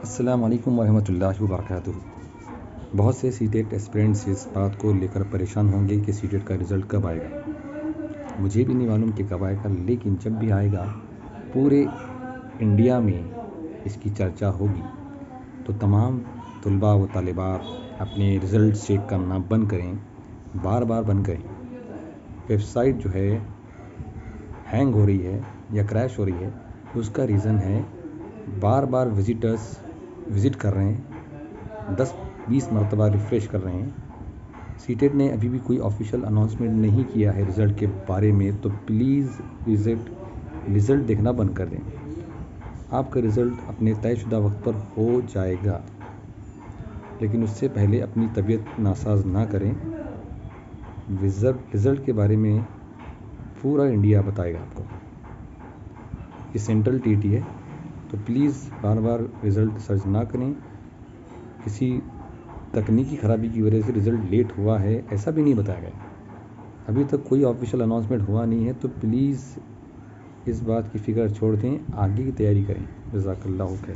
अस्सलाम वालेकुम वरहमतुल्लाहि वबरकातुहू। बहुत से सीटेट एस्पिरेंट्स इस बात को लेकर परेशान होंगे कि सीटेट का रिज़ल्ट कब आएगा। मुझे भी नहीं मालूम कि कब आएगा, लेकिन जब भी आएगा पूरे इंडिया में इसकी चर्चा होगी। तो तमाम तलबा व तालिबात अपने रिज़ल्ट चेक करना बंद करें, बार बार बंद करें। वेबसाइट जो है हैंग हो रही है या क्रैश हो रही है, उसका रीज़न है बार बार विज़िटर्स विज़िट कर रहे हैं, 10-20 मरतबा रिफ़्रेश कर रहे हैं। सीटेट ने अभी भी कोई ऑफिशियल अनाउंसमेंट नहीं किया है रिज़ल्ट के बारे में, तो प्लीज़ रिज़ल्ट देखना बंद कर दें। आपका रिज़ल्ट अपने तयशुदा वक्त पर हो जाएगा, लेकिन उससे पहले अपनी तबीयत नासाज ना करें। रिज़ल्ट के बारे में पूरा इंडिया बताएगा आपको। ये सेंट्रल टीटी है, तो please bar bar result search ना करें। किसी तकनीकी ख़राबी की वजह से रिज़ल्ट लेट हुआ है ऐसा भी नहीं बताया गया। अभी तक कोई ऑफिशियल अनाउंसमेंट हुआ नहीं है, तो प्लीज़ इस बात की फ़िक्र छोड़ दें, आगे की तैयारी करें। जज़ाकल्लाहु खैर।